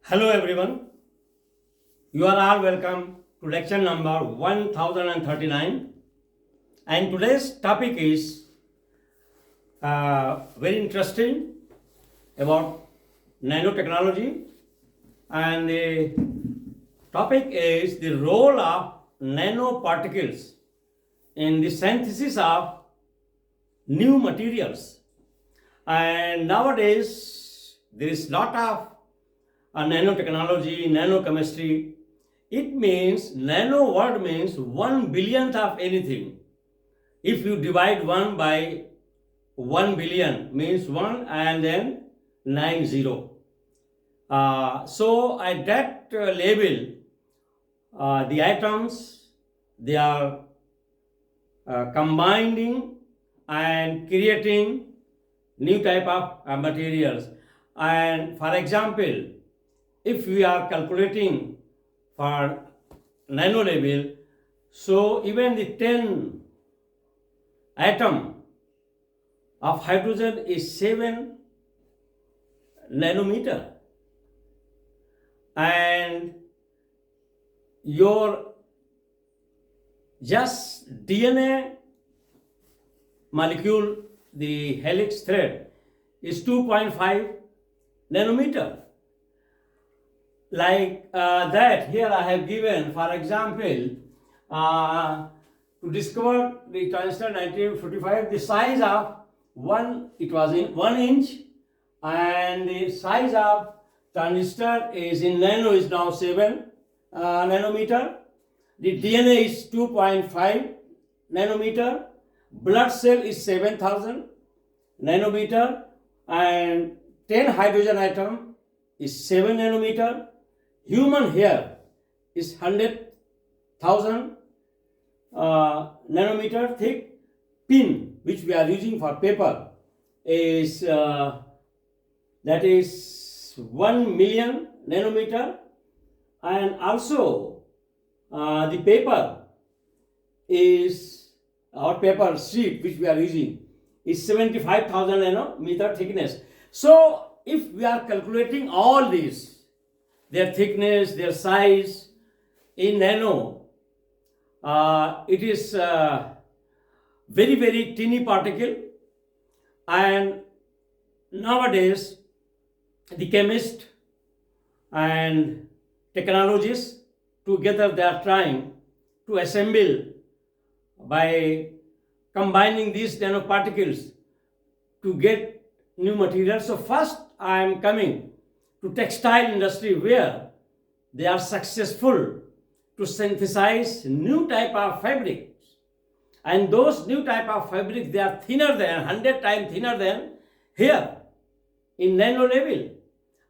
Hello everyone, you are all welcome to lecture number 1039, and today's topic is very interesting about nanotechnology, and the topic is the role of nanoparticles in the synthesis of new materials. And nowadays there is lot of nanotechnology, nanochemistry. It means nano word means 1 billionth of anything. If you divide 1 by 1 billion means 1 and then 90. So at that level, the atoms, they are combining and creating new type of materials. And for example, if we are calculating for nano level, so even the 10 atom of hydrogen is 7 nanometer, and your just DNA molecule, the helix thread, is 2.5 nanometer. Like that, here I have given, for example, to discover the transistor 1945, the size of it was in 1 inch, and the size of transistor is in nano is now 7 nanometer. The DNA is 2.5 nanometer. Blood cell is 7,000 nanometer, and 10 hydrogen atom is 7 nanometer. Human hair is 100,000 nanometer thick. Pin, which we are using for paper, is that is 1 million nanometer, and also the paper is, our paper sheet which we are using is 75,000 nanometer thickness. So if we are calculating all these, their thickness, their size in nano, it is very, very teeny particle. And nowadays the chemist and technologists together, they are trying to assemble by combining these nanoparticles to get new materials. So first I am coming to textile industry, where they are successful to synthesize new type of fabrics, and those new type of fabrics, they are thinner than 100 times thinner than here in nano level,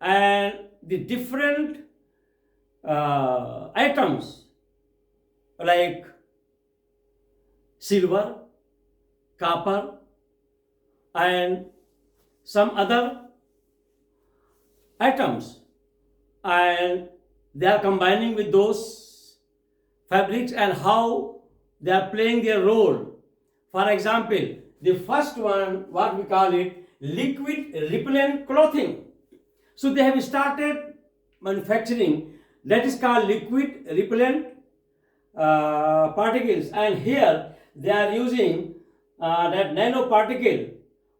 and the different atoms like silver, copper, and some other atoms, and they are combining with those fabrics, and how they are playing their role. For example, the first one, what we call it, liquid repellent clothing. So they have started manufacturing, that is called liquid repellent particles, and here they are using that nanoparticle,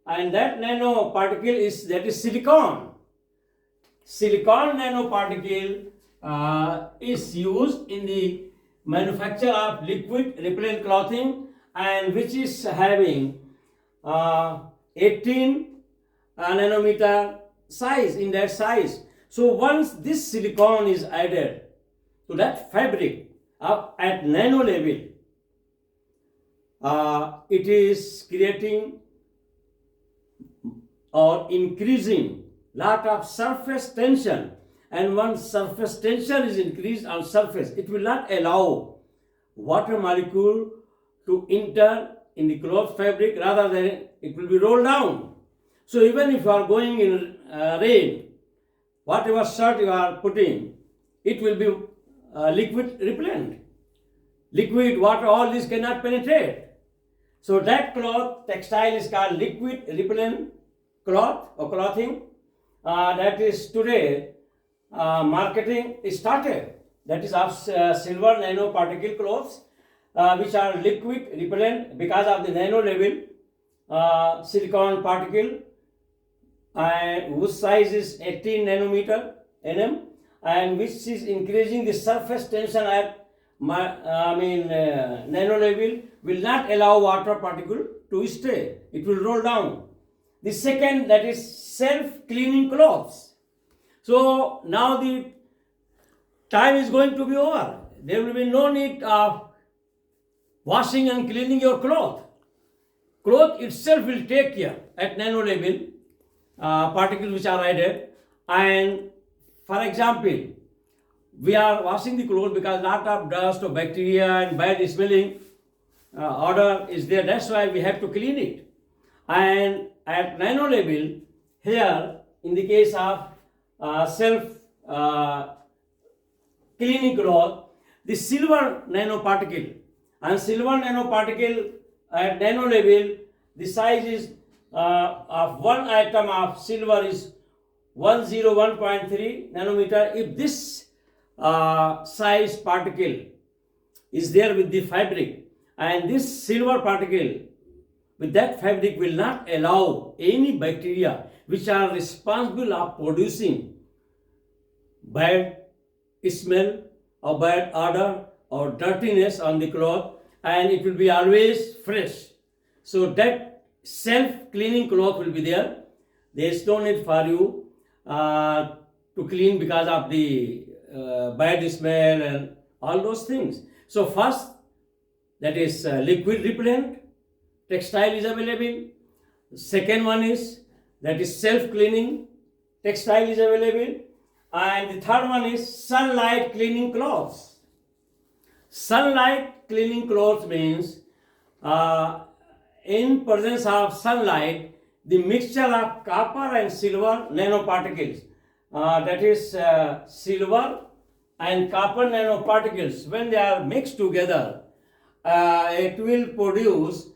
and that nanoparticle is, that is silicon. Silicon nanoparticle is used in the manufacture of liquid repellent clothing, and which is having 18 nanometer size in that size. So once this silicon is added to that fabric at nano level, it is creating or increasing lot of surface tension, and once surface tension is increased on surface, it will not allow water molecule to enter in the cloth fabric, rather than it will be rolled down. So even if you are going in rain, whatever shirt you are putting, it will be liquid repellent. Liquid, water, all this cannot penetrate. So that cloth, textile, is called liquid repellent cloth or clothing. That is today marketing started. That is of silver nanoparticle clothes, which are liquid repellent because of the nano level silicon particle, and whose size is 18 nanometer nm, and which is increasing the surface tension at nano level, will not allow water particle to stay. It will roll down. The second, that is self-cleaning clothes. So now the time is going to be over. There will be no need of washing and cleaning your cloth. Cloth itself will take care at nano level, particles which are added. And for example, we are washing the clothes because lot of dust or bacteria and bad smelling odor is there. That's why we have to clean it. And at nano level, here in the case of self cleaning cloth, the silver nanoparticle, and silver nanoparticle at nano level, the size is of one atom of silver is 101.3 nanometer. If this size particle is there with the fabric, and this silver particle with that fabric will not allow any bacteria which are responsible of producing bad smell or bad odor or dirtiness on the cloth, and it will be always fresh. So that self-cleaning cloth will be there. There is no need for you to clean because of the bad smell and all those things. So first, that is liquid repellent, textile is available. Second one is, that is self-cleaning, textile is available. And the third one is sunlight cleaning clothes. Sunlight cleaning clothes means in presence of sunlight, the mixture of copper and silver nanoparticles, that is silver and copper nanoparticles, when they are mixed together, it will produce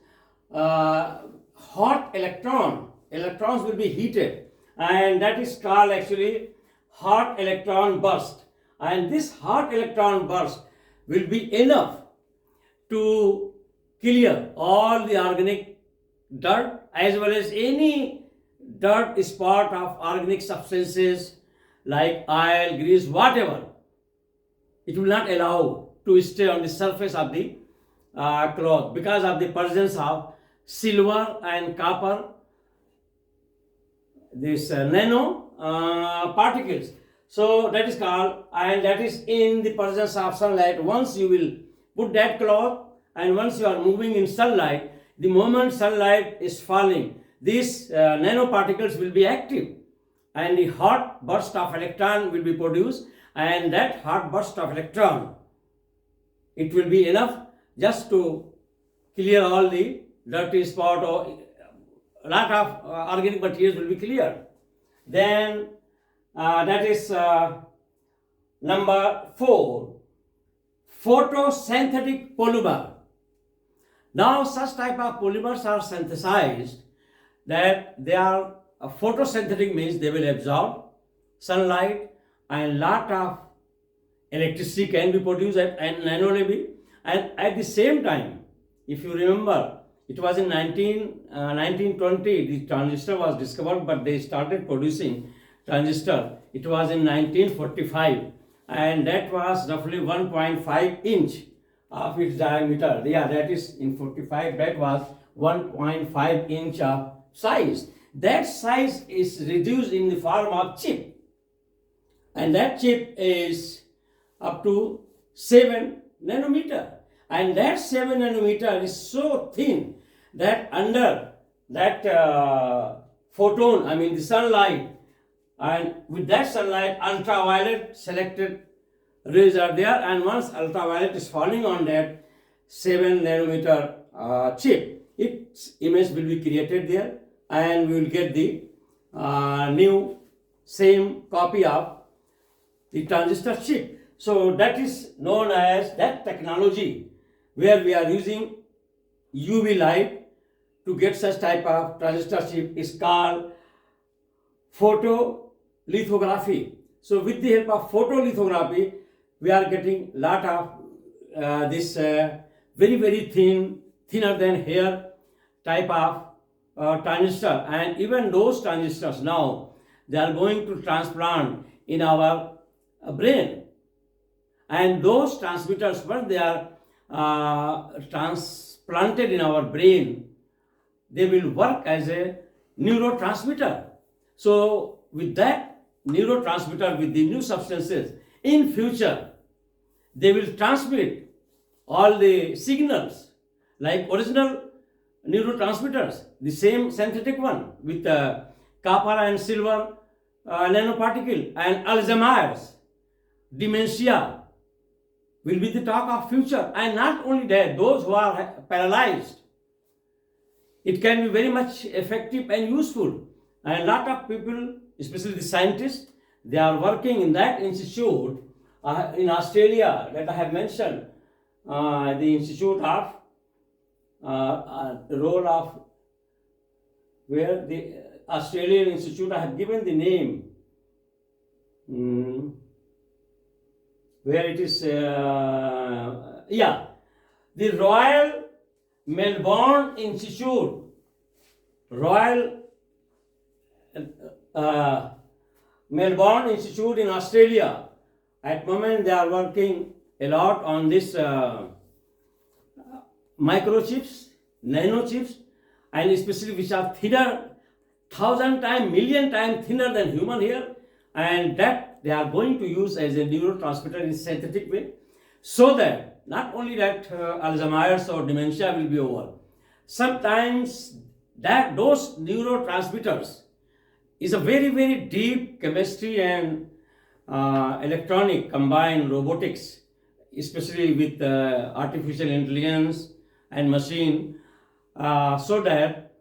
hot electron. Electrons will be heated, and that is called actually hot electron burst. And this hot electron burst will be enough to clear all the organic dirt as well as any dirt spot of organic substances like oil, grease, whatever. It will not allow to stay on the surface of the cloth because of the presence of silver and copper, this nano particles. So that is called, and that is in the presence of sunlight. Once you will put that cloth, and once you are moving in sunlight, the moment sunlight is falling, these nanoparticles will be active, and the hot burst of electron will be produced, and that hot burst of electron, it will be enough just to clear all the dirty spot, or a lot of organic materials will be cleared. Then that is number 4, photosynthetic polymer. Now such type of polymers are synthesized that they are photosynthetic, means they will absorb sunlight, and lot of electricity can be produced at nano level. And at the same time, if you remember, it was in 1920 the transistor was discovered, but they started producing transistor. It was in 1945, and that was roughly 1.5 inch of its diameter. Yeah, that is in 45, that was 1.5 inch of size. That size is reduced in the form of chip, and that chip is up to 7 nanometer. And that 7 nanometer is so thin that under that photon, the sunlight, and with that sunlight, ultraviolet selected rays are there, and once ultraviolet is falling on that 7 nanometer chip, its image will be created there, and we will get the new same copy of the transistor chip. So that is known as, that technology where we are using UV light to get such type of transistor chip is called photolithography. So with the help of photolithography, we are getting lot of this very, very thin, thinner than hair type of transistor, and even those transistors now they are going to transplant in our brain, and those transmitters, when they are transplanted in our brain, they will work as a neurotransmitter. So with that neurotransmitter, with the new substances, in future they will transmit all the signals like original neurotransmitters, the same synthetic one with copper and silver nanoparticle, and Alzheimer's, dementia will be the talk of future. And not only that, those who are paralyzed, it can be very much effective and useful. And a lot of people, especially the scientists, they are working in that institute in Australia that I have mentioned, the Institute of role of, where the Australian Institute, I have given the name, where it is, the Royal Melbourne Institute, Royal Melbourne Institute in Australia. At the moment they are working a lot on this microchips, nanochips, and especially which are thinner, 1,000 times, million times thinner than human hair, and that they are going to use as a neurotransmitter in synthetic way, so that not only that Alzheimer's or dementia will be over, sometimes that those neurotransmitters is a very, very deep chemistry and electronic combined robotics, especially with artificial intelligence and machine, so that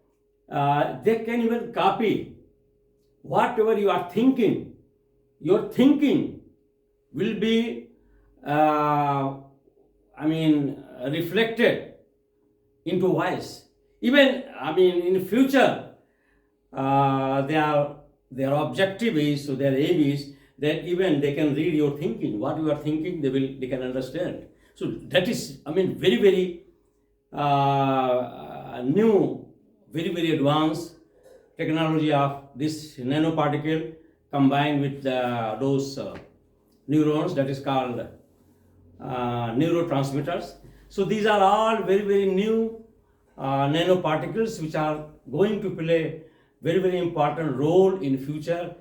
they can even copy whatever you are thinking. Your thinking will be, reflected into voice. Even, in future, their objective is, so their aim is that even they can read your thinking. What you are thinking, they can understand. So that is, very, very new, very, very advanced technology of this nanoparticle combined with those neurons, that is called neurotransmitters. So these are all very, very new nanoparticles which are going to play very, very important role in future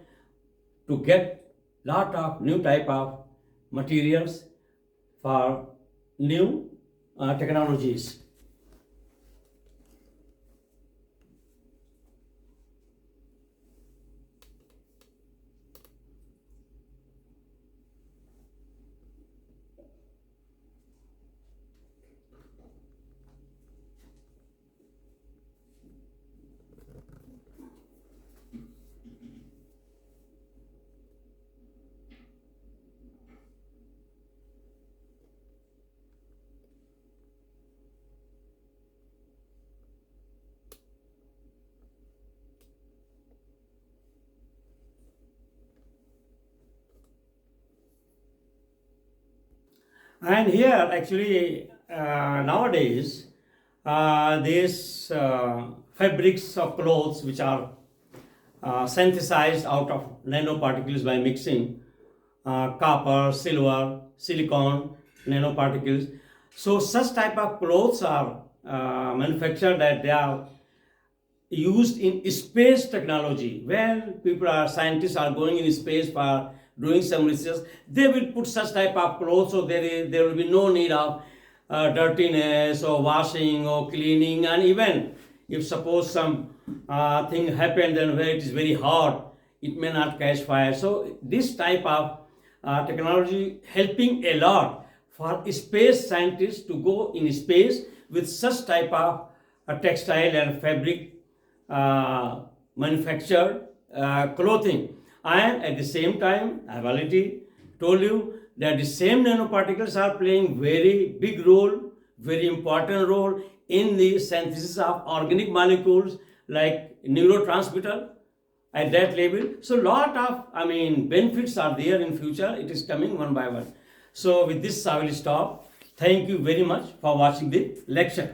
to get lot of new type of materials for new technologies. And here actually nowadays these fabrics of clothes which are synthesized out of nanoparticles by mixing copper, silver, silicon, nanoparticles. So such type of clothes are manufactured that they are used in space technology. When scientists are going in space for doing some research, they will put such type of clothes, so there will be no need of dirtiness or washing or cleaning. And even if suppose some thing happened, then where it is very hot, it may not catch fire. So this type of technology helping a lot for space scientists to go in space with such type of textile and fabric manufactured clothing. And at the same time, I have already told you that the same nanoparticles are playing very big role, very important role in the synthesis of organic molecules like neurotransmitter at that level. So lot of benefits are there in future. It is coming one by one. So with this I will stop. Thank you very much for watching the lecture.